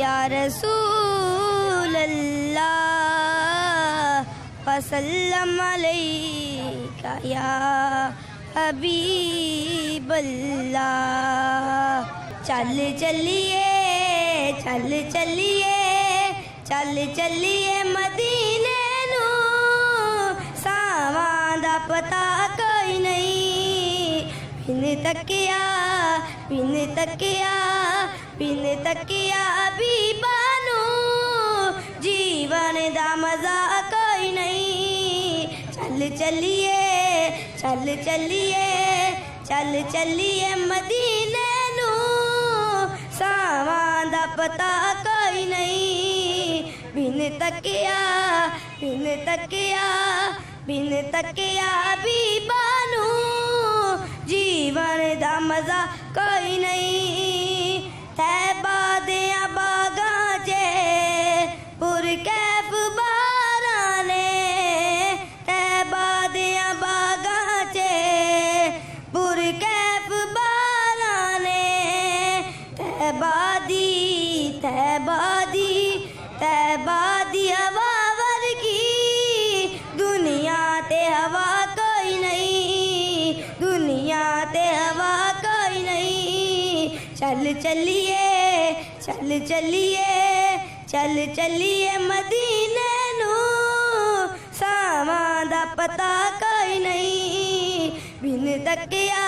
یا رسول اللہ وسلم علیکہ یا حبیب اللہ. چل چلیے چل چلیے چل چلیے مدینے نو ساواں دا پتا کوئی نہیں. بن تکیا بن تکیا بن تکیا بیبانو جیون دا مزہ کوئی نہیں. چل چلیے چل چلیے چل چلیے مدینے نو ساواں دا پتا کوئی نہیں. بن تکیا بن تکیا بن تکیا بیبانو جیون دا مزہ کوئی نہیں. طیبہ دیاں باغاں چے پرکیف باراں نے طیبہ دیاں باغاں چے پرکیف باراں نے. طیبہ دی ہوا ورگی دنیا تے ہوا کوئی نہیں. دنیا تے ہوا کوئی نہیں. چل چلیے چل چلیے چل چلیے مدینے نو ساواں دا پتا کوئی نہیں. بن تکیا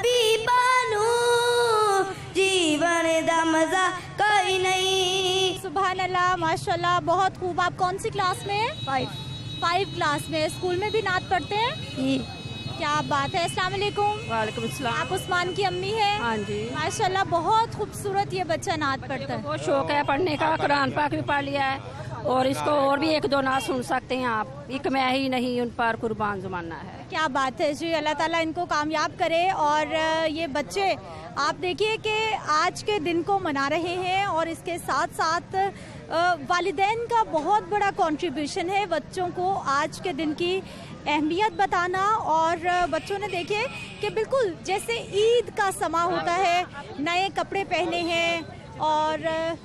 بیبانو جیون دا مزہ کوئی نہیں. سبحان اللہ ماشاءاللہ بہت خوب. آپ کون سی کلاس میں ہیں؟ 5 کلاس میں. اسکول میں بھی نعت پڑھتے ہیں؟ کیا بات ہے. السلام علیکم. وعلیکم السلام. آپ عثمان کی امی ہیں؟ ہاں جی. ماشاءاللہ بہت خوبصورت یہ بچہ نعت پڑھتا ہے. بہت شوق ہے پڑھنے کا. قرآن پاک بھی پڑھ لیا ہے اور اس کو اور بھی 1-2 نعت سن سکتے ہیں آپ. ایک میں ہی نہیں ان پر قربان زمانہ ہے. کیا بات ہے جی. اللہ تعالیٰ ان کو کامیاب کرے. اور یہ بچے آپ دیکھیے کہ آج کے دن کو منا رہے ہیں اور اس کے ساتھ ساتھ والدین کا بہت بڑا کنٹریبیوشن ہے بچوں کو آج کے دن کی اہمیت بتانا. اور بچوں نے دیکھے کہ بالکل جیسے عید کا سما ہوتا ہے, نئے کپڑے پہنے ہیں. اور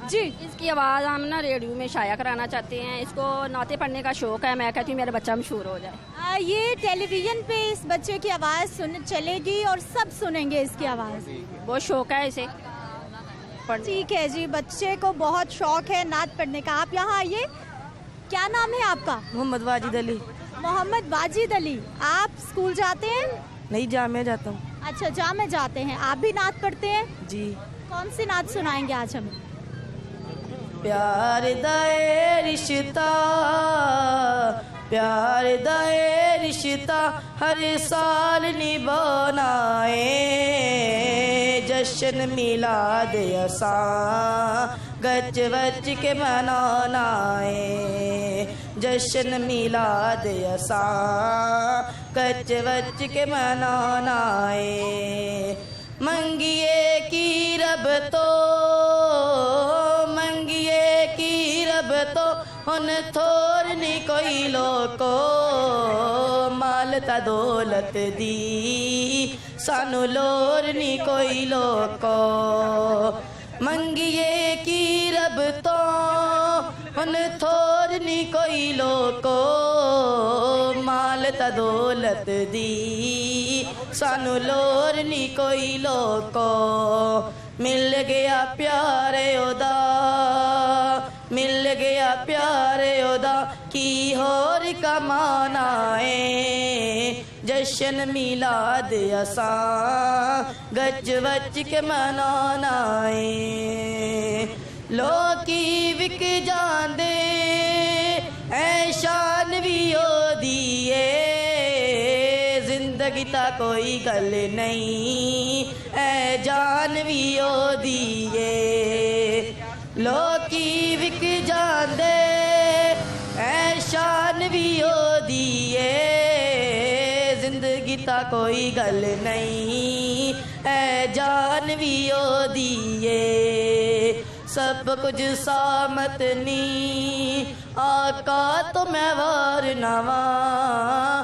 جی اس کی آواز ہم نا ریڈیو میں شائع کرانا چاہتے ہیں. اس کو نعتیں پڑھنے کا شوق ہے. میں کہتی ہوں میرا بچہ مشہور ہو جائے. یہ ٹیلی ویژن پہ اس بچے کی آواز چلے گی اور سب سنیں گے اس کی آواز. بہت شوق ہے اسے. ٹھیک ہے جی. بچے کو بہت شوق ہے نعت پڑھنے کا. آپ یہاں آئیے. کیا نام ہے آپ کا؟ محمد واجد علی. محمد واجد علی. آپ اسکول جاتے ہیں؟ نہیں, جامعہ جاتا ہوں. اچھا جامع جاتے ہیں. آپ بھی نعت پڑھتے ہیں؟ جی. کون سی نعت سنائیں گے آج ہمیں؟ پیار دائے رشتہ پیار دائے رشتہ ہر سال نبھانا ہے. جشن میلاد اساں گچ وچ کے منانا ہے. جشن میلاد اساں گچ وچ کے منانا ہے. منگیے کی رب تو ہن تھوڑ نہیں کوئی لوکو. مال تا دولت دی سانو لوڑ نہیں کوئی لوکو. منگیے کی رب تو ہن تھوڑ نہیں کوئی لوکو. مال تا دولت دی سانو لوڑ نہیں کوئی لوکو. مل گیا پیارے اودا مل گیا پیارے اودا کی ہور کمانا ہے. جشن میلاد اساں گج وچ کے منانا ہے. لوکی وک جاندے اے شان وی اودی اے. زندگی تا کوئی گل نہیں اے جان وی اودی اے. لوکی وک جاندے اے شان وی اودی اے. زندگی تا کوئی گل نہیں اے جان وی اودی اے. سب کچھ سامت نہیں آقا تو میں وار نواں.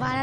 12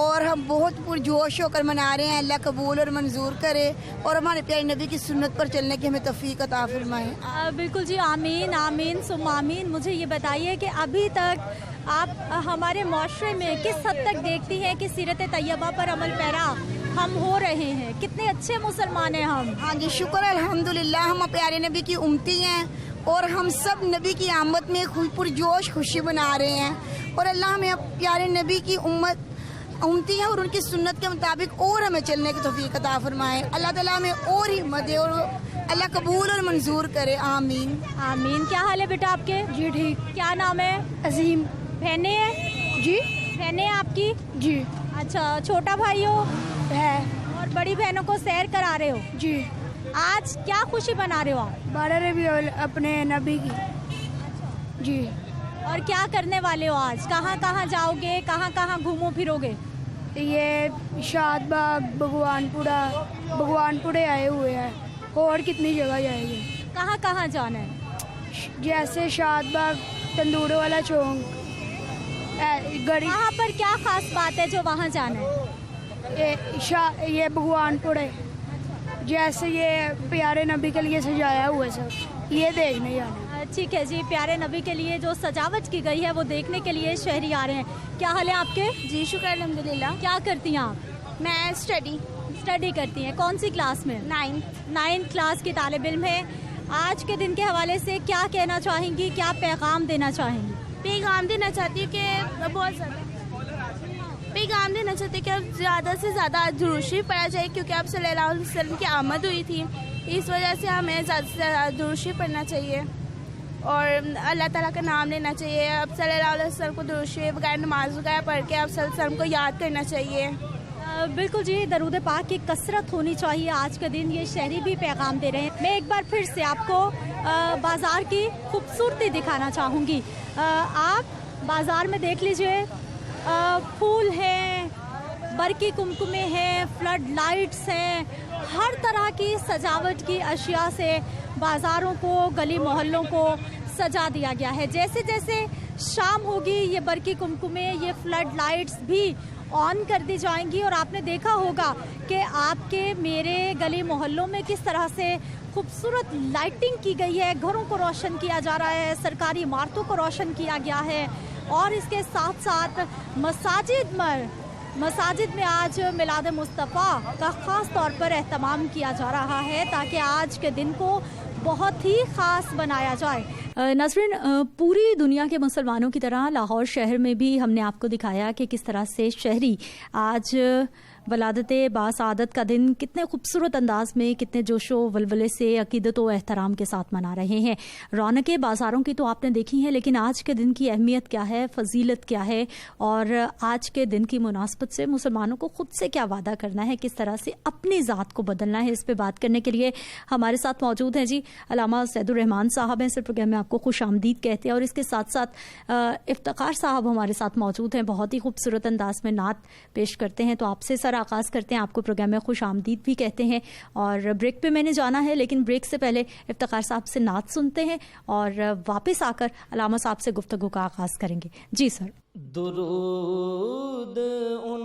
اور ہم بہت پرجوش ہو کر منا رہے ہیں. اللہ قبول اور منظور کرے اور ہمارے پیارے نبی کی سنت پر چلنے کی ہمیں توفیق عطا فرمائے. بالکل جی, آمین آمین ثم آمین. مجھے یہ بتائیے کہ ابھی تک آپ ہمارے معاشرے میں کس حد تک دیکھتی ہیں کہ سیرت طیبہ پر عمل پیرا ہم ہو رہے ہیں؟ کتنے اچھے مسلمان ہیں ہم. ہاں جی, شکر الحمدللہ. ہم پیارے نبی کی امتی ہیں اور ہم سب نبی کی آمد میں پرجوش خوشی منا رہے ہیں. اور اللہ ہمیں پیارے نبی کی امتی ہے اور ان کی سنت کے مطابق اور ہمیں چلنے کی توفیق عطا فرمائے. اللہ تعالیٰ ہمیں اور ہمت دے اور اللہ قبول اور منظور کرے. آمین آمین. کیا حال ہے بیٹا آپ کے؟ جی ٹھیک. کیا نام ہے؟ عظیم. بہنیں ہیں؟ جی. بہنیں آپ کی؟ جی. اچھا, چھوٹا بھائی ہو؟ ہے. اور بڑی بہنوں کو سیر کرا رہے ہو؟ جی. آج کیا خوشی بنا رہے ہو آپ؟ 12 ربیع الاول اپنے نبی کی. جی. اور کیا کرنے والے ہو آج؟ کہاں کہاں جاؤ گے, کہاں کہاں گھومو پھرو گے؟ یہ شاد باغ, بھگوان پورے آئے ہوئے ہیں اور کتنی جگہ جائیں گے. کہاں کہاں جانا ہے؟ جیسے شاد باغ, تندور والا چونک, گڑی. وہاں پر کیا خاص بات ہے جو وہاں جانا ہے؟ یہ بھگوان پورے, جیسے یہ پیارے نبی کے لیے سجایا ہوا ہے سب, یہ دیکھنے جانا. ٹھیک ہے جی, پیارے نبی کے لیے جو سجاوٹ کی گئی ہے وہ دیکھنے کے لیے شہری آ رہے ہیں. کیا حال ہے آپ کے؟ جی شکر الحمدللہ. کیا کرتی ہیں آپ؟ میں اسٹڈی کرتی ہیں. کون سی کلاس میں؟ 9th کلاس کی طالب علم ہے. آج کے دن کے حوالے سے کیا کہنا چاہیں گی, کیا پیغام دینا چاہیں گی؟ پیغام دینا چاہتی ہوں کہ بہت زیادہ سے زیادہ درود شریف پڑھنا چاہیے, کیونکہ آپ صلی اللہ علیہ وسلم کی آمد ہوئی تھی, اس وجہ سے ہمیں زیادہ سے زیادہ درود شریف پڑھنا چاہیے اور اللہ تعالیٰ کا نام لینا چاہیے. اب صلی اللہ علیہ وسلم کو درود شریف وغیرہ نماز وغیرہ پڑھ کے آپ صلی اللہ علیہ وسلم کو یاد کرنا چاہیے. بالکل جی, درود پاک کی کثرت ہونی چاہیے آج کے دن. یہ شہری بھی پیغام دے رہے ہیں. میں ایک بار پھر سے آپ کو بازار کی خوبصورتی دکھانا چاہوں گی. آپ بازار میں دیکھ لیجئے, پھول ہیں, برقی کمکمے ہیں, فلڈ لائٹس ہیں, ہر طرح کی سجاوٹ کی اشیاء سے بازاروں کو, گلی محلوں کو سجا دیا گیا ہے. جیسے جیسے شام ہوگی یہ برقی کمکمے, یہ فلڈ لائٹس بھی آن کر دی جائیں گی. اور آپ نے دیکھا ہوگا کہ آپ کے میرے گلی محلوں میں کس طرح سے خوبصورت لائٹنگ کی گئی ہے. گھروں کو روشن کیا جا رہا ہے, سرکاری عمارتوں کو روشن کیا گیا ہے, اور اس کے ساتھ ساتھ مساجد میں آج میلاد مصطفیٰ کا خاص طور پر اہتمام کیا جا رہا ہے تاکہ آج کے دن کو بہت ہی خاص بنایا جائے. ناظرین, پوری دنیا کے مسلمانوں کی طرح لاہور شہر میں بھی ہم نے آپ کو دکھایا کہ کس طرح سے شہری آج ولادت باسعادت کا دن کتنے خوبصورت انداز میں, کتنے جوش و ولولے سے, عقیدت و احترام کے ساتھ منا رہے ہیں. رونقیں بازاروں کی تو آپ نے دیکھی ہیں, لیکن آج کے دن کی اہمیت کیا ہے, فضیلت کیا ہے, اور آج کے دن کی مناسبت سے مسلمانوں کو خود سے کیا وعدہ کرنا ہے, کس طرح سے اپنی ذات کو بدلنا ہے, اس پہ بات کرنے کے لیے ہمارے ساتھ موجود ہیں جی علامہ سید الرحمان صاحب ہیں. اس پروگرام میں آپ کو خوش آمدید کہتے ہیں. اور اس کے ساتھ ساتھ افتخار صاحب ہمارے ساتھ موجود ہیں, بہت ہی خوبصورت انداز میں نعت پیش کرتے ہیں. تو آپ سے سر آغاز کرتے ہیں, آپ کو پروگرام میں خوش آمدید بھی کہتے ہیں. اور بریک پہ میں نے جانا ہے, لیکن بریک سے پہلے افتخار صاحب سے نعت سنتے ہیں اور واپس آ کر علامہ صاحب سے گفتگو کا آغاز کریں گے. جی سر. درود ان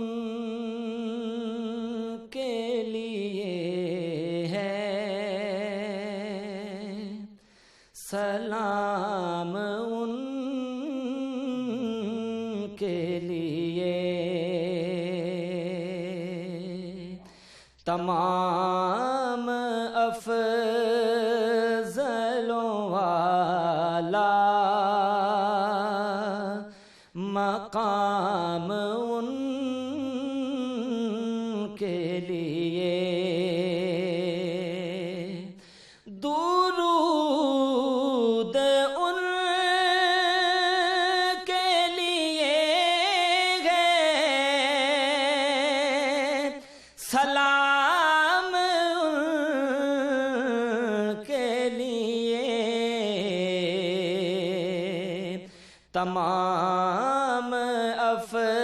کے لیے ہے, سلام ان کے لیے, تمام افضلوں والا مقام ان کے لیے, درود ان کے لیے ہے, سلام ان کے لیے, تمام افضلوں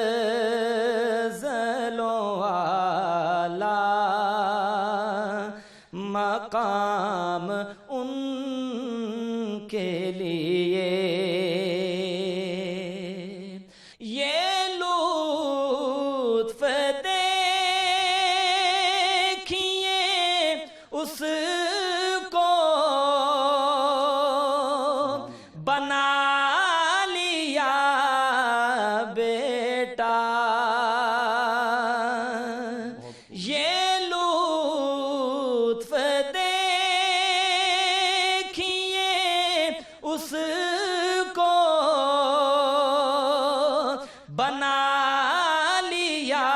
والا مقام ان کے لیے. یہ لطف اس کو بنا لیا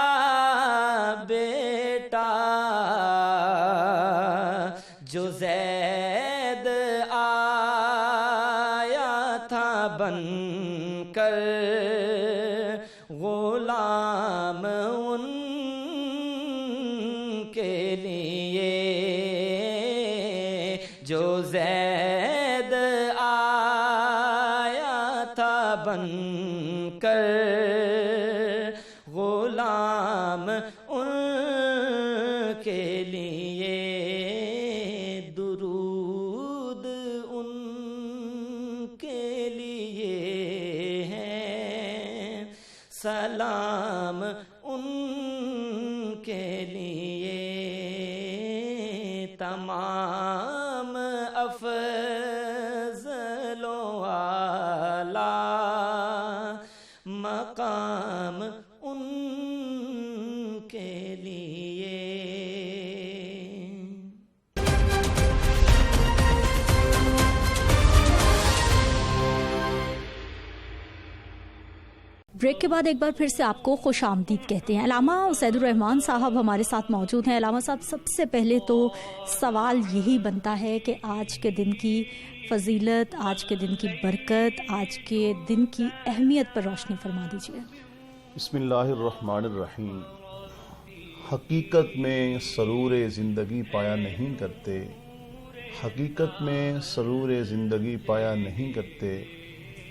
بیٹا جو زید آیا تھا بن کر غلام ان کے لیے، جو زید آیا تھا بن کر غلام ان کے لیے، درود ان کے لیے ہے، سلام ان کے لیے، تمام افضل و اعلیٰ مقام ان کے لیے۔ بریک کے بعد ایک بار پھر سے آپ کو خوش آمدید کہتے ہیں۔ علامہ اسید الرحمان صاحب ہمارے ساتھ موجود ہیں۔ علامہ صاحب، سب سے پہلے تو سوال یہی بنتا ہے کہ آج کے دن کی فضیلت، آج کے دن کی برکت، آج کے دن کی اہمیت پر روشنی فرما دیجیے۔ بسم اللہ الرحمن الرحیم۔ حقیقت میں سرور زندگی پایا نہیں کرتے، حقیقت میں سرور زندگی پایا نہیں کرتے،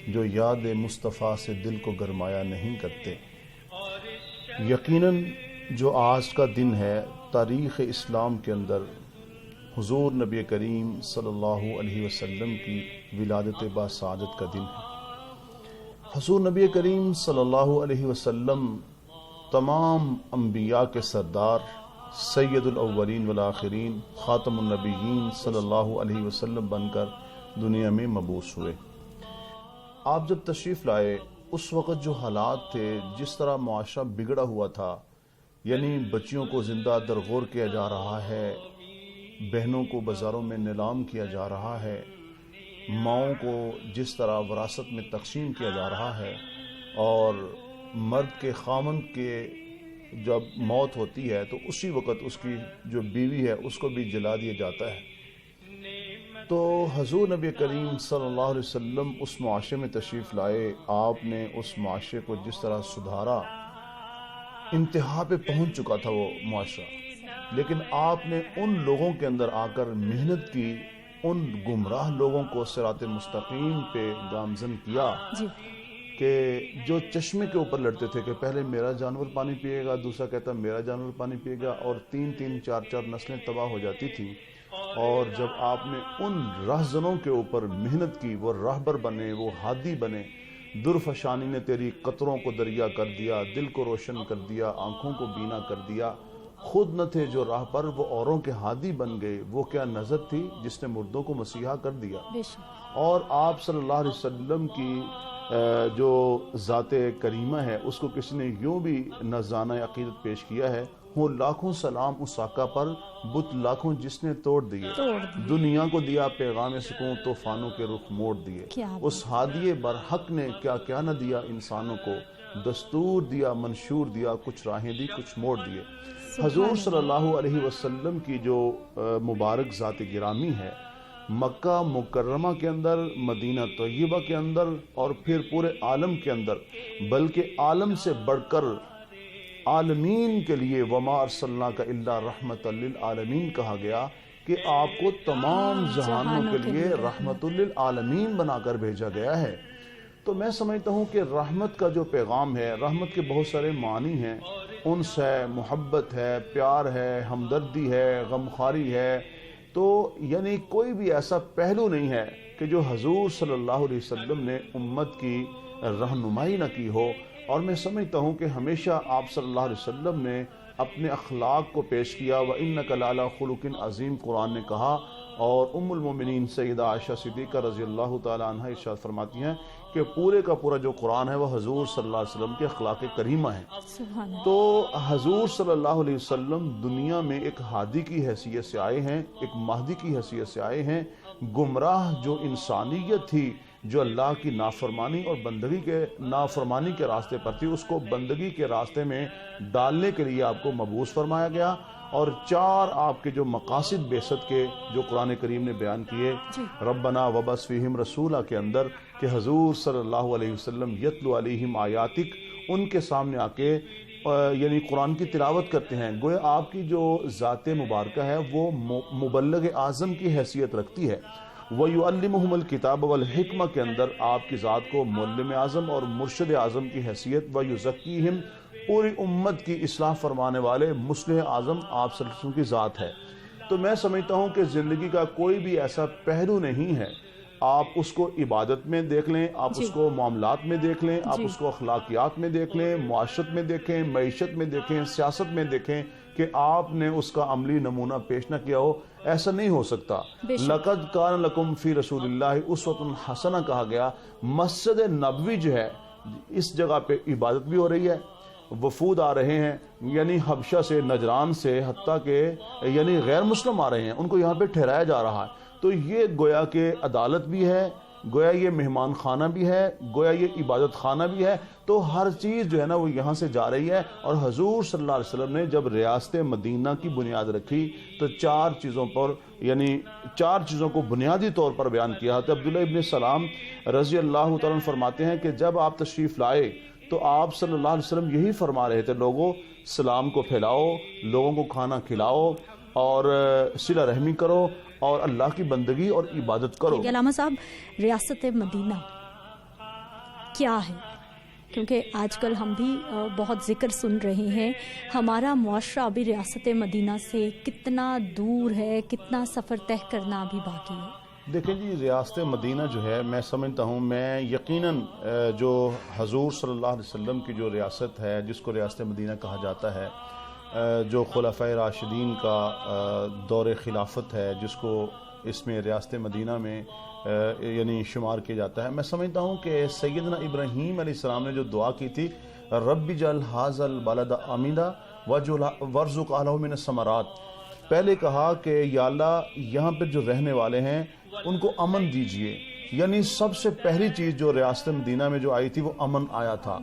جو یاد مصطفیٰ سے دل کو گرمایا نہیں کرتے۔ یقیناً جو آج کا دن ہے تاریخ اسلام کے اندر حضور نبی کریم صلی اللہ علیہ وسلم کی ولادت باسعادت کا دن ہے۔ حضور نبی کریم صلی اللہ علیہ وسلم تمام انبیاء کے سردار، سید الاولین والآخرین، خاتم النبیین صلی اللہ علیہ وسلم بن کر دنیا میں مبعوث ہوئے۔ آپ جب تشریف لائے اس وقت جو حالات تھے، جس طرح معاشرہ بگڑا ہوا تھا، یعنی بچیوں کو زندہ درغور کیا جا رہا ہے، بہنوں کو بازاروں میں نیلام کیا جا رہا ہے، ماؤں کو جس طرح وراثت میں تقسیم کیا جا رہا ہے، اور مرد کے خامند کے جب موت ہوتی ہے تو اسی وقت اس کی جو بیوی ہے اس کو بھی جلا دیا جاتا ہے۔ تو حضور نبی کریم صلی اللہ علیہ وسلم اس معاشرے میں تشریف لائے، آپ نے اس معاشرے کو جس طرح سدھارا، انتہا پہ پہنچ چکا تھا وہ معاشرہ، لیکن آپ نے ان لوگوں کے اندر آ کر محنت کی، ان گمراہ لوگوں کو صراط مستقیم پہ گامزن کیا کہ جو چشمے کے اوپر لڑتے تھے کہ پہلے میرا جانور پانی پیے گا، دوسرا کہتا میرا جانور پانی پیے گا، اور 3 4 نسلیں تباہ ہو جاتی تھیں۔ اور جب آپ نے ان راہزنوں کے اوپر محنت کی، وہ راہبر بنے، وہ ہادی بنے، درفشانی نے تیری قطروں کو دریا کر دیا، دل کو روشن کر دیا، آنکھوں کو بینا کر دیا، خود نہ تھے جو راہ پر، وہ اوروں کے ہادی بن گئے۔ وہ کیا نظر تھی جس نے مردوں کو مسیحا کر دیا۔ اور آپ صلی اللہ علیہ وسلم کی جو ذات کریمہ ہے اس کو کسی نے یوں بھی نذرانہ عقیدت پیش کیا ہے، وہ لاکھوں سلام اس آقا پر، بت لاکھوں جس نے توڑ دیے، دنیا کو دیا پیغام سکون، طوفانوں کے رخ موڑ دیے۔ اس ہادی برحق نے کیا کیا نہ دیا انسانوں کو، دستور دیا، منشور دیا، کچھ راہیں دی، کچھ موڑ دیے۔ حضور صلی اللہ علیہ وسلم کی جو مبارک ذات گرامی ہے، مکہ مکرمہ کے اندر، مدینہ طیبہ کے اندر، اور پھر پورے عالم کے اندر، بلکہ عالم سے بڑھ کر عالمین کے لیے وما ارسلناک الا رحمت للعالمین کہا گیا کہ آپ کو تمام جہانوں کے لیے رحمت للعالمین بنا کر بھیجا گیا ہے۔ تو میں سمجھتا ہوں کہ رحمت کا جو پیغام ہے، رحمت کے بہت سارے معنی ہیں، انس ہے، محبت ہے، پیار ہے، ہمدردی ہے، غمخواری ہے۔ تو یعنی کوئی بھی ایسا پہلو نہیں ہے کہ جو حضور صلی اللہ علیہ وسلم نے امت کی رہنمائی نہ کی ہو۔ اور میں سمجھتا ہوں کہ ہمیشہ آپ صلی اللہ علیہ وسلم نے اپنے اخلاق کو پیش کیا، وَإِنَّكَ لَعَلَىٰ خُلُقٍ عَظِيمٍ قرآن نے کہا۔ اور ام المومنین سیدہ عائشہ صدیقہ رضی اللہ تعالیٰ عنہ ارشاد فرماتی ہیں کہ پورے کا پورا جو قرآن ہے وہ حضور صلی اللہ علیہ وسلم کے اخلاق کریمہ ہے۔ تو حضور صلی اللہ علیہ وسلم دنیا میں ایک ہادی کی حیثیت سے آئے ہیں، ایک مہدی کی حیثیت سے آئے ہیں، گمراہ جو انسانیت تھی جو اللہ کی نافرمانی اور بندگی کے نافرمانی کے راستے پر تھی، اس کو بندگی کے راستے میں ڈالنے کے لیے آپ کو مبعوث فرمایا گیا. اور 4 آپ کے جو مقاصد بعثت کے جو قرآن کریم نے بیان کیے، ربنا وبعث فیہم رسولا کے اندر کہ حضور صلی اللہ علیہ وسلم یتلو علیہم آیاتک، ان کے سامنے آ کے یعنی قرآن کی تلاوت کرتے ہیں. گویا آپ کی جو ذات مبارکہ ہے وہ مبلغ اعظم کی حیثیت رکھتی ہے. وَيُعَلِّمُهُمُ الْكِتَابَ وَالْحِكْمَةَ کے اندر آپ کی ذات کو معلم اعظم اور مرشد اعظم کی حیثیت، وَيُزَكِّيهِمْ پوری امت کی اصلاح فرمانے والے مصلح اعظم آپ صلی اللہ علیہ وسلم کی ذات ہے. تو میں سمجھتا ہوں کہ زندگی کا کوئی بھی ایسا پہلو نہیں ہے، آپ اس کو عبادت میں دیکھ لیں، آپ اس کو معاملات میں دیکھ لیں، آپ اس کو اخلاقیات میں دیکھ لیں، معاشرت میں دیکھیں، معیشت میں دیکھیں، سیاست میں دیکھیں کہ آپ نے اس کا عملی نمونہ پیش نہ کیا ہو. ایسا نہیں ہو سکتا. لَقَدْ كَانَ لَكُمْ فِي رَسُولِ اللَّهِ أُسْوَةٌ حَسَنَةٌ کہا گیا. مسجد نبوی جو ہے اس جگہ پہ عبادت بھی ہو رہی ہے، وفود آ رہے ہیں یعنی حبشہ سے، نجران سے، حتیٰ کہ یعنی غیر مسلم آ رہے ہیں، ان کو یہاں پہ ٹھہرایا جا رہا ہے. تو یہ گویا کہ عدالت بھی ہے، گویا یہ مہمان خانہ بھی ہے، گویا یہ عبادت خانہ بھی ہے. تو ہر چیز جو ہے نا وہ یہاں سے جا رہی ہے. اور حضور صلی اللہ علیہ وسلم نے جب ریاست مدینہ کی بنیاد رکھی تو 4 چیزوں پر یعنی 4 چیزوں کو بنیادی طور پر بیان کیا. تو عبداللہ ابن سلام رضی اللہ تعالیٰ عنہ فرماتے ہیں کہ جب آپ تشریف لائے تو آپ صلی اللہ علیہ وسلم یہی فرما رہے تھے، لوگوں سلام کو پھیلاؤ، لوگوں کو کھانا کھلاؤ اور صلہ رحمی کرو اور اللہ کی بندگی اور عبادت کرو. علامہ صاحب، ریاست مدینہ کیا ہے؟ کیونکہ آج کل ہم بھی بہت ذکر سن رہے ہیں، ہمارا معاشرہ ابھی ریاست مدینہ سے کتنا دور ہے، کتنا سفر طے کرنا ابھی باقی ہے. دیکھیں جی، ریاست مدینہ جو ہے میں سمجھتا ہوں، میں یقیناً جو حضور صلی اللہ علیہ وسلم کی جو ریاست ہے جس کو ریاست مدینہ کہا جاتا ہے، جو خلفائے راشدین کا دور خلافت ہے جس کو اس میں ریاست مدینہ میں یعنی شمار کیا جاتا ہے، میں سمجھتا ہوں کہ سیدنا ابراہیم علیہ السلام نے جو دعا کی تھی، رب اجعل ھذا البلد آمنا وارزق اہلہ من الثمرات، پہلے کہا کہ یا اللہ یہاں پہ جو رہنے والے ہیں ان کو امن دیجئے. یعنی سب سے پہلی چیز جو ریاست مدینہ میں جو آئی تھی وہ امن آیا تھا،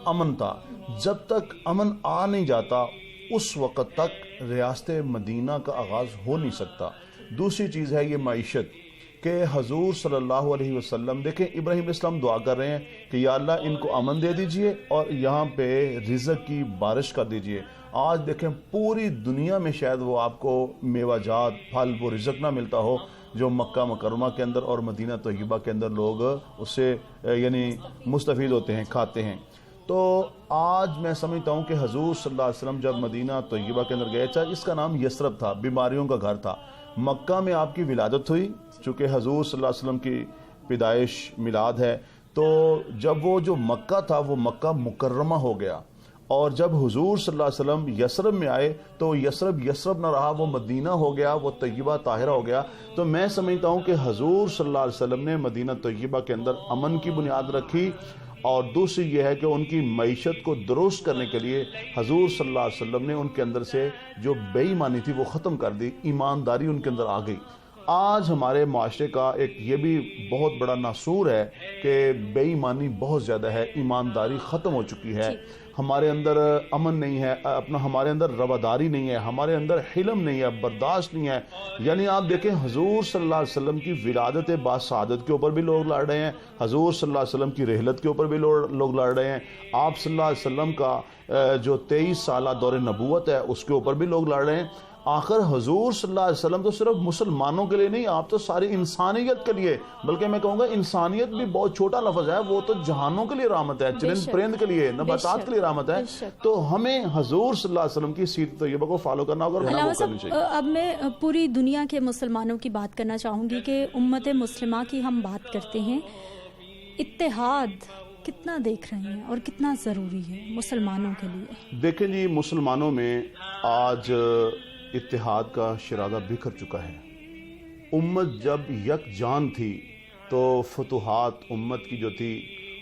امن تھا. جب تک امن آ نہیں جاتا اس وقت تک ریاست مدینہ کا آغاز ہو نہیں سکتا. دوسری چیز ہے یہ معیشت کہ حضور صلی اللہ علیہ وسلم، دیکھیں ابراہیم علیہ السلام دعا کر رہے ہیں کہ یا اللہ ان کو امن دے دیجئے اور یہاں پہ رزق کی بارش کر دیجئے. آج دیکھیں پوری دنیا میں شاید وہ آپ کو میوہ جات، پھل، وہ رزق نہ ملتا ہو جو مکہ مکرمہ کے اندر اور مدینہ طیبہ کے اندر لوگ اس سے یعنی مستفید ہوتے ہیں، کھاتے ہیں. تو آج میں سمجھتا ہوں کہ حضور صلی اللہ علیہ وسلم جب مدینہ طیبہ کے اندر گئے، چاہے اس کا نام یثرب تھا، بیماریوں کا گھر تھا، مکہ میں آپ کی ولادت ہوئی چونکہ حضور صلی اللہ علیہ وسلم کی پیدائش میلاد ہے، تو جب وہ جو مکہ تھا وہ مکہ مکرمہ ہو گیا. اور جب حضور صلی اللہ علیہ وسلم یثرب میں آئے تو یثرب نہ رہا، وہ مدینہ ہو گیا، وہ طیبہ طاہرہ ہو گیا. تو میں سمجھتا ہوں کہ حضور صلی اللہ علیہ وسلم نے مدینہ طیبہ کے اندر امن کی بنیاد رکھی. اور دوسری یہ ہے کہ ان کی معیشت کو درست کرنے کے لیے حضور صلی اللہ علیہ وسلم نے ان کے اندر سے جو بے ایمانی تھی وہ ختم کر دی، ایمانداری ان کے اندر آ گئی. آج ہمارے معاشرے کا ایک یہ بھی بہت بڑا ناسور ہے کہ بے ایمانی بہت زیادہ ہے، ایمانداری ختم ہو چکی ہے. ہمارے اندر امن نہیں ہے، ہمارے اندر رواداری نہیں ہے، ہمارے اندر حلم نہیں ہے، برداشت نہیں ہے. یعنی آپ دیکھیں حضور صلی اللہ علیہ وسلم کی ولادت باسعادت کے اوپر بھی لوگ لڑ رہے ہیں، حضور صلی اللہ علیہ وسلم کی رحلت کے اوپر بھی لوگ لڑ رہے ہیں، آپ صلی اللہ علیہ وسلم کا جو 23 سالہ دور نبوت ہے اس کے اوپر بھی لوگ لڑ رہے ہیں. آخر حضور صلی اللہ علیہ وسلم تو صرف مسلمانوں کے لیے نہیں، آپ تو ساری انسانیت کے لیے، بلکہ میں کہوں گا انسانیت بھی بہت چھوٹا لفظ ہے، وہ تو جہانوں کے لیے رحمت ہے، چرند پرند کے لیے، نباتات کے لیے رحمت ہے. تو ہمیں حضور صلی اللہ علیہ وسلم کی سیرت طیبہ کو فالو کرنا ہوگا. اب میں پوری دنیا کے مسلمانوں کی بات کرنا چاہوں گی کہ امت مسلمہ کی ہم بات کرتے ہیں، اتحاد کتنا دیکھ رہے ہیں اور کتنا ضروری ہے مسلمانوں کے لیے؟ دیکھیں جی، مسلمانوں میں آج اتحاد کا شرارہ بکھر چکا ہے. امت جب یک جان تھی تو فتوحات امت کی جو تھی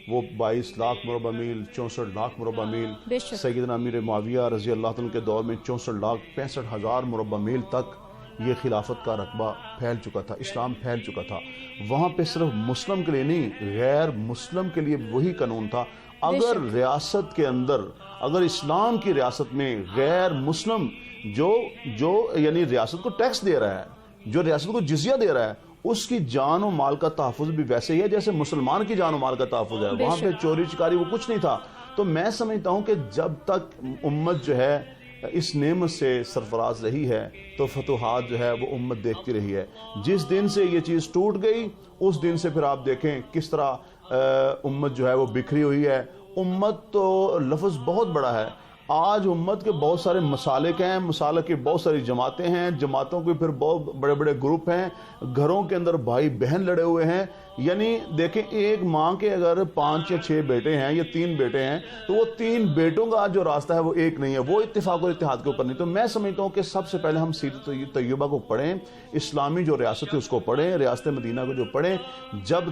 وہ 22 لاکھ مربع میل، 64 لاکھ مربع میل، سیدنا امیر معاویہ رضی اللہ عنہ کے دور میں 64 لاکھ 65 ہزار مربع میل تک یہ خلافت کا رقبہ پھیل چکا تھا، اسلام پھیل چکا تھا. وہاں پہ صرف مسلم کے لیے نہیں، غیر مسلم کے لیے وہی قانون تھا. اگر ریاست کے اندر، اگر اسلام کی ریاست میں غیر مسلم جو یعنی ریاست کو ٹیکس دے رہا ہے، جو ریاست کو جزیہ دے رہا ہے، اس کی جان و مال کا تحفظ بھی ویسے ہی ہے جیسے مسلمان کی جان و مال کا تحفظ ہے. وہاں پہ چوری چکاری وہ کچھ نہیں تھا. تو میں سمجھتا ہوں کہ جب تک امت جو ہے اس نعمت سے سرفراز رہی ہے تو فتوحات جو ہے وہ امت دیکھتی رہی ہے. جس دن سے یہ چیز ٹوٹ گئی اس دن سے پھر آپ دیکھیں کس طرح امت جو ہے وہ بکھری ہوئی ہے. امت تو لفظ بہت بڑا ہے. آج امت کے بہت سارے مسالک ہیں، مسالک کی بہت ساری جماعتیں ہیں، جماعتوں کے پھر بہت بڑے بڑے گروپ ہیں، گھروں کے اندر بھائی بہن لڑے ہوئے ہیں. یعنی دیکھیں ایک ماں کے اگر 5 یا 6 بیٹے ہیں یا 3 بیٹے ہیں تو وہ 3 بیٹوں کا جو راستہ ہے وہ ایک نہیں ہے، وہ اتفاق اور اتحاد کے اوپر نہیں. تو میں سمجھتا ہوں کہ سب سے پہلے ہم سیرت طیبہ کو پڑھیں، اسلامی جو ریاست ہے اس کو پڑھیں، ریاست مدینہ کو جو پڑھیں. جب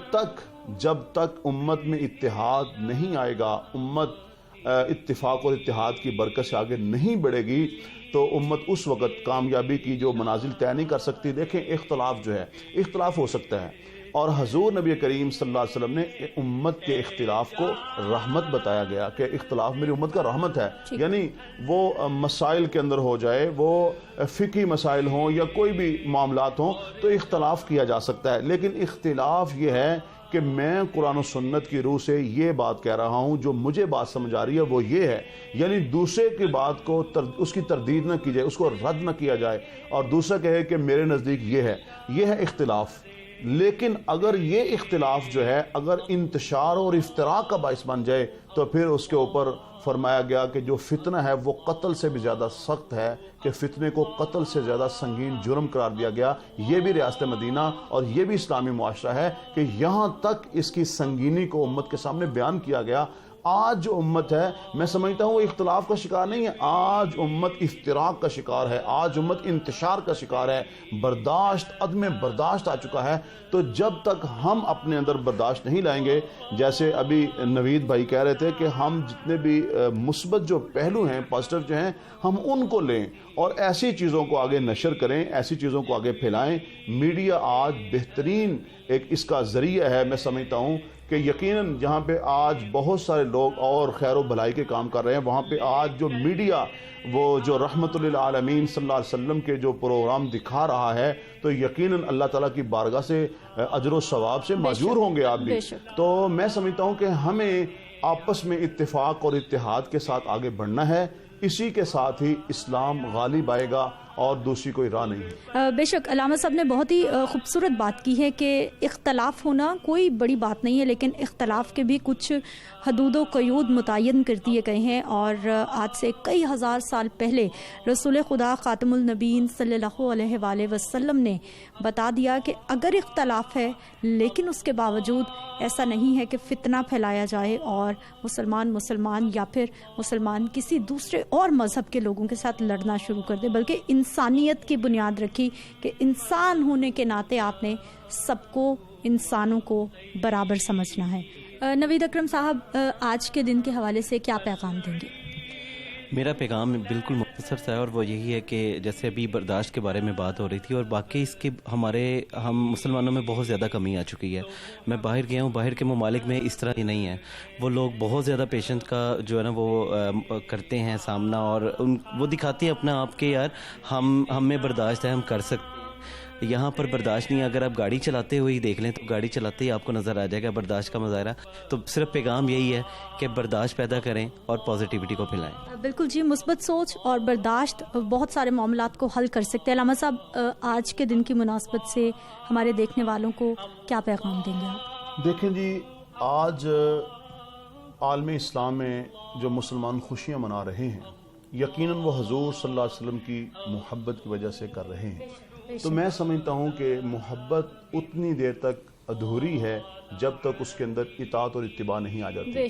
تک امت میں اتحاد نہیں آئے گا، امت اتفاق اور اتحاد کی برکت سے آگے نہیں بڑھے گی تو امت اس وقت کامیابی کی جو منازل طے نہیں کر سکتی. دیکھیں اختلاف جو ہے، اختلاف ہو سکتا ہے، اور حضور نبی کریم صلی اللہ علیہ وسلم نے امت کے اختلاف کو رحمت بتایا گیا کہ اختلاف میری امت کا رحمت ہے. یعنی وہ مسائل کے اندر ہو جائے، وہ فقہی مسائل ہوں یا کوئی بھی معاملات ہوں تو اختلاف کیا جا سکتا ہے. لیکن اختلاف یہ ہے کہ میں قرآن و سنت کی روح سے یہ بات کہہ رہا ہوں، جو مجھے بات سمجھ آ رہی ہے وہ یہ ہے. یعنی دوسرے کی بات کو اس کی تردید نہ کی جائے، اس کو رد نہ کیا جائے، اور دوسرا کہے کہ میرے نزدیک یہ ہے اختلاف. لیکن اگر یہ اختلاف جو ہے اگر انتشار اور افتراق کا باعث بن جائے تو پھر اس کے اوپر فرمایا گیا کہ جو فتنہ ہے وہ قتل سے بھی زیادہ سخت ہے، کہ فتنے کو قتل سے زیادہ سنگین جرم قرار دیا گیا. یہ بھی ریاست مدینہ اور یہ بھی اسلامی معاشرہ ہے کہ یہاں تک اس کی سنگینی کو امت کے سامنے بیان کیا گیا. آج جو امت ہے میں سمجھتا ہوں وہ اختلاف کا شکار نہیں ہے، آج امت افتراق کا شکار ہے، آج امت انتشار کا شکار ہے. عدم برداشت آ چکا ہے. تو جب تک ہم اپنے اندر برداشت نہیں لائیں گے، جیسے ابھی نوید بھائی کہہ رہے تھے کہ ہم جتنے بھی مثبت جو پہلو ہیں، پازیٹیو جو ہیں، ہم ان کو لیں اور ایسی چیزوں کو آگے نشر کریں، ایسی چیزوں کو آگے پھیلائیں. میڈیا آج بہترین ایک اس کا ذریعہ ہے. میں سمجھتا ہوں کہ یقیناً جہاں پہ آج بہت سارے لوگ اور خیر و بھلائی کے کام کر رہے ہیں، وہاں پہ آج جو میڈیا وہ جو رحمت للعالمین صلی اللہ علیہ وسلم کے جو پروگرام دکھا رہا ہے تو یقیناً اللہ تعالیٰ کی بارگاہ سے اجر و ثواب سے معجور ہوں گے آپ بھی. تو میں سمجھتا ہوں کہ ہمیں آپس میں اتفاق اور اتحاد کے ساتھ آگے بڑھنا ہے. اسی کے ساتھ ہی اسلام غالب آئے گا اور دوسری کوئی راہ نہیں ہے. بے شک علامہ صاحب نے بہت ہی خوبصورت بات کی ہے کہ اختلاف ہونا کوئی بڑی بات نہیں ہے، لیکن اختلاف کے بھی کچھ حدود و قیود متعین کر دیے گئے ہیں. اور آج سے کئی ہزار سال پہلے رسول خدا خاتم النبیین صلی اللہ علیہ وآلہ وسلم نے بتا دیا کہ اگر اختلاف ہے لیکن اس کے باوجود ایسا نہیں ہے کہ فتنہ پھیلایا جائے اور مسلمان یا پھر مسلمان کسی دوسرے اور مذہب کے لوگوں کے ساتھ لڑنا شروع کر دے، بلکہ انسانیت کی بنیاد رکھی کہ انسان ہونے کے ناطے آپ نے سب کو، انسانوں کو برابر سمجھنا ہے. نوید اکرم صاحب آج کے دن کے حوالے سے کیا پیغام دیں گے؟ میرا پیغام بالکل مختصر سا ہے اور وہ یہی ہے کہ جیسے ابھی برداشت کے بارے میں بات ہو رہی تھی اور باقی اس کی ہم مسلمانوں میں بہت زیادہ کمی آ چکی ہے. میں باہر گیا ہوں، باہر کے ممالک میں اس طرح ہی نہیں ہے. وہ لوگ بہت زیادہ پیشنٹ کا جو ہے نا وہ کرتے ہیں سامنا، اور وہ دکھاتے ہیں اپنا آپ کے یار ہم میں برداشت ہے، ہم کر سکتے. یہاں پر برداشت نہیں ہے. اگر آپ گاڑی چلاتے ہوئے ہی دیکھ لیں تو گاڑی چلاتے ہی آپ کو نظر آ جائے گا برداشت کا مظاہرہ. تو صرف پیغام یہی ہے کہ برداشت پیدا کریں اور پازیٹیوٹی کو پھیلائیں. بالکل جی، مثبت سوچ اور برداشت بہت سارے معاملات کو حل کر سکتے ہیں. علامہ صاحب آج کے دن کی مناسبت سے ہمارے دیکھنے والوں کو کیا پیغام دیں گے آپ؟ دیکھیں جی، آج عالم اسلام میں جو مسلمان خوشیاں منا رہے ہیں یقیناً وہ حضور صلی اللہ علیہ وسلم کی محبت کی وجہ سے کر رہے ہیں. تو میں سمجھتا ہوں کہ محبت اتنی دیر تک ادھوری ہے جب تک اس کے اندر اطاعت اور اتباع نہیں آ جاتی.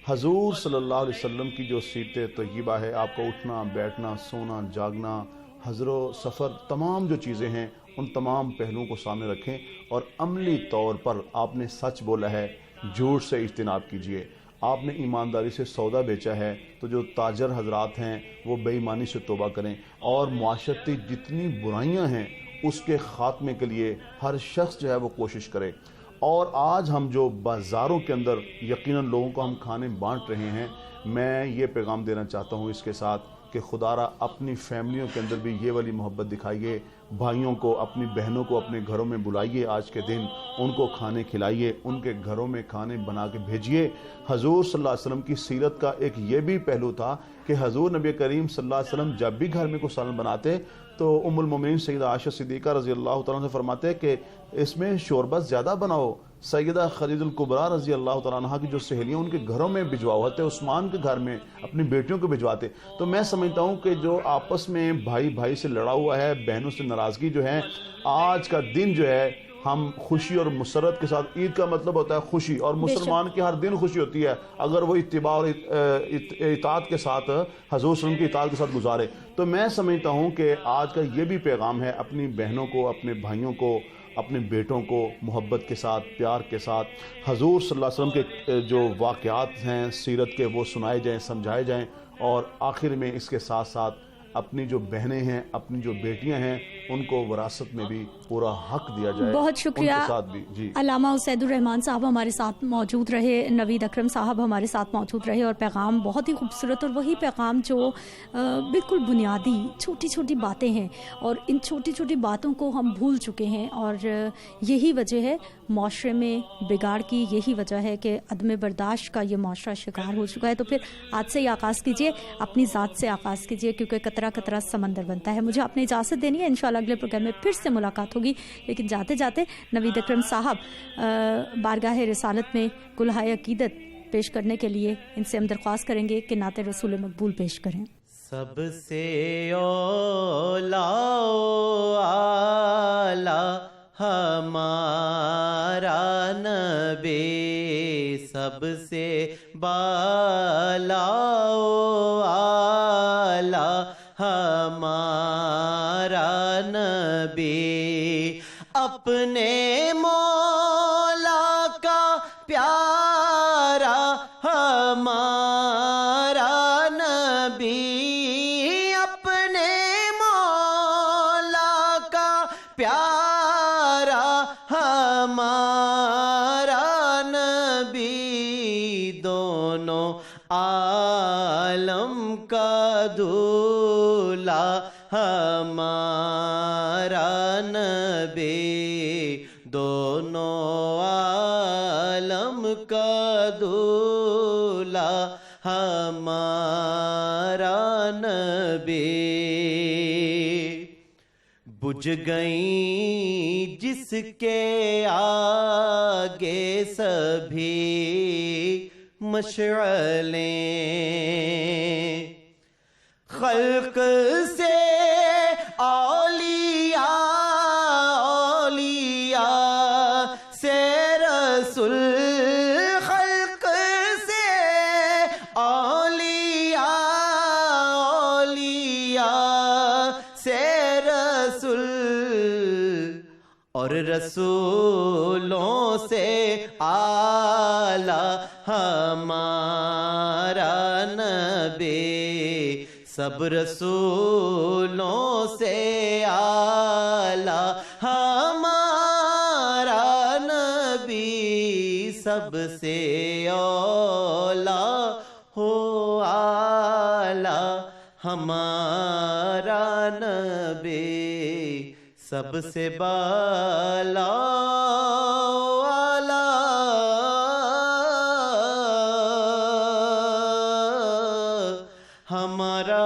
حضور صلی اللہ علیہ وسلم کی جو سیرت طیبہ ہے، آپ کا اٹھنا بیٹھنا سونا جاگنا حضر و سفر، تمام جو چیزیں ہیں ان تمام پہلوؤں کو سامنے رکھیں اور عملی طور پر آپ نے سچ بولا ہے، جھوٹ سے اجتناب کیجئے. آپ نے ایمانداری سے سودا بیچا ہے تو جو تاجر حضرات ہیں وہ بے ایمانی سے توبہ کریں، اور معاشرتی جتنی برائیاں ہیں اس کے خاتمے کے لیے ہر شخص جو ہے وہ کوشش کرے. اور آج ہم جو بازاروں کے اندر یقیناً لوگوں کو ہم کھانے بانٹ رہے ہیں، میں یہ پیغام دینا چاہتا ہوں اس کے ساتھ کہ خدا را اپنی فیملیوں کے اندر بھی یہ والی محبت دکھائیے. بھائیوں کو، اپنی بہنوں کو اپنے گھروں میں بلائیے، آج کے دن ان کو کھانے کھلائیے، ان کے گھروں میں کھانے بنا کے بھیجیے. حضور صلی اللہ علیہ وسلم کی سیرت کا ایک یہ بھی پہلو تھا کہ حضور نبی کریم صلی اللہ علیہ وسلم جب بھی گھر میں کوئی سالن بناتے تو ام المومنین سیدہ عائشہ صدیقہ رضی اللہ تعالیٰ عنہ سے فرماتے کہ اس میں شوربہ زیادہ بناؤ. سیدہ خدیجہ الکبریٰ رضی اللہ تعالیٰ عنہ کی جو سہیلیاں ان کے گھروں میں بھجواؤ، حضرت عثمان کے گھر میں اپنی بیٹیوں کو بھجواتے. تو میں سمجھتا ہوں کہ جو آپس میں بھائی بھائی سے لڑا ہوا ہے، بہنوں سے ناراضگی جو ہے، آج کا دن جو ہے ہم خوشی اور مسرت کے ساتھ، عید کا مطلب ہوتا ہے خوشی، اور مسلمان کی ہر دن خوشی ہوتی ہے اگر وہ اتباع اور اطاعت کے ساتھ، حضور صلی اللہ علیہ وسلم کی اطاعت کے ساتھ گزارے. تو میں سمجھتا ہوں کہ آج کا یہ بھی پیغام ہے اپنی بہنوں کو، اپنے بھائیوں کو، اپنے بیٹوں کو محبت کے ساتھ، پیار کے ساتھ حضور صلی اللہ علیہ وسلم کے جو واقعات ہیں سیرت کے وہ سنائے جائیں، سمجھائے جائیں. اور آخر میں اس کے ساتھ ساتھ اپنی جو بہنیں ہیں، اپنی جو بیٹیاں ہیں، ان کو وراثت میں بھی پورا حق دیا جائے. بہت شکریہ. ان کے ساتھ بھی جی علامہ اسید الرحمان صاحب ہمارے ساتھ موجود رہے، نوید اکرم صاحب ہمارے ساتھ موجود رہے، اور پیغام بہت ہی خوبصورت، اور وہی پیغام جو بالکل بنیادی چھوٹی چھوٹی باتیں ہیں، اور ان چھوٹی چھوٹی باتوں کو ہم بھول چکے ہیں، اور یہی وجہ ہے معاشرے میں بگاڑ کی، یہی وجہ ہے کہ عدم برداشت کا یہ معاشرہ شکار ہو چکا ہے. تو پھر آج سے ہی آغاز کیجئے، اپنی ذات سے آغاز کیجئے، کیونکہ قطرہ قطرہ سمندر بنتا ہے. مجھے اپنی اجازت دینی ہے، انشاءاللہ اگلے پروگرام میں پھر سے ملاقات ہوگی. لیکن جاتے جاتے نوید اکرم صاحب بارگاہ رسالت میں گلہائے عقیدت پیش کرنے کے لیے ان سے ہم درخواست کریں گے کہ نعت رسول مقبول پیش کریں. سب سے اولا اعلی ہمارا نبی، سب سے بالا اعلی ہمارا نبی، اپنے مولا کا پیارا ہمارا نبی، اپنے مولا کا پیارا ہمارا نبی، دونوں عالم کا دولہ ہمارا نبی، دونوں عالم کا دولہ ہمارا نبی. بجھ گئیں جس کے آگے سبھی مشعلیں، خلق سے اولیاء، اولیاء سے رسول، خلق سے اولیاء، اولیاء سے رسول، اور رسولوں سے اعلیٰ ہمارا نبی، سب رسولوں سے اعلیٰ ہمارا نبی، سب سے اولیٰ ہو اعلیٰ ہمارا نبی، سب سے بالا ہمارا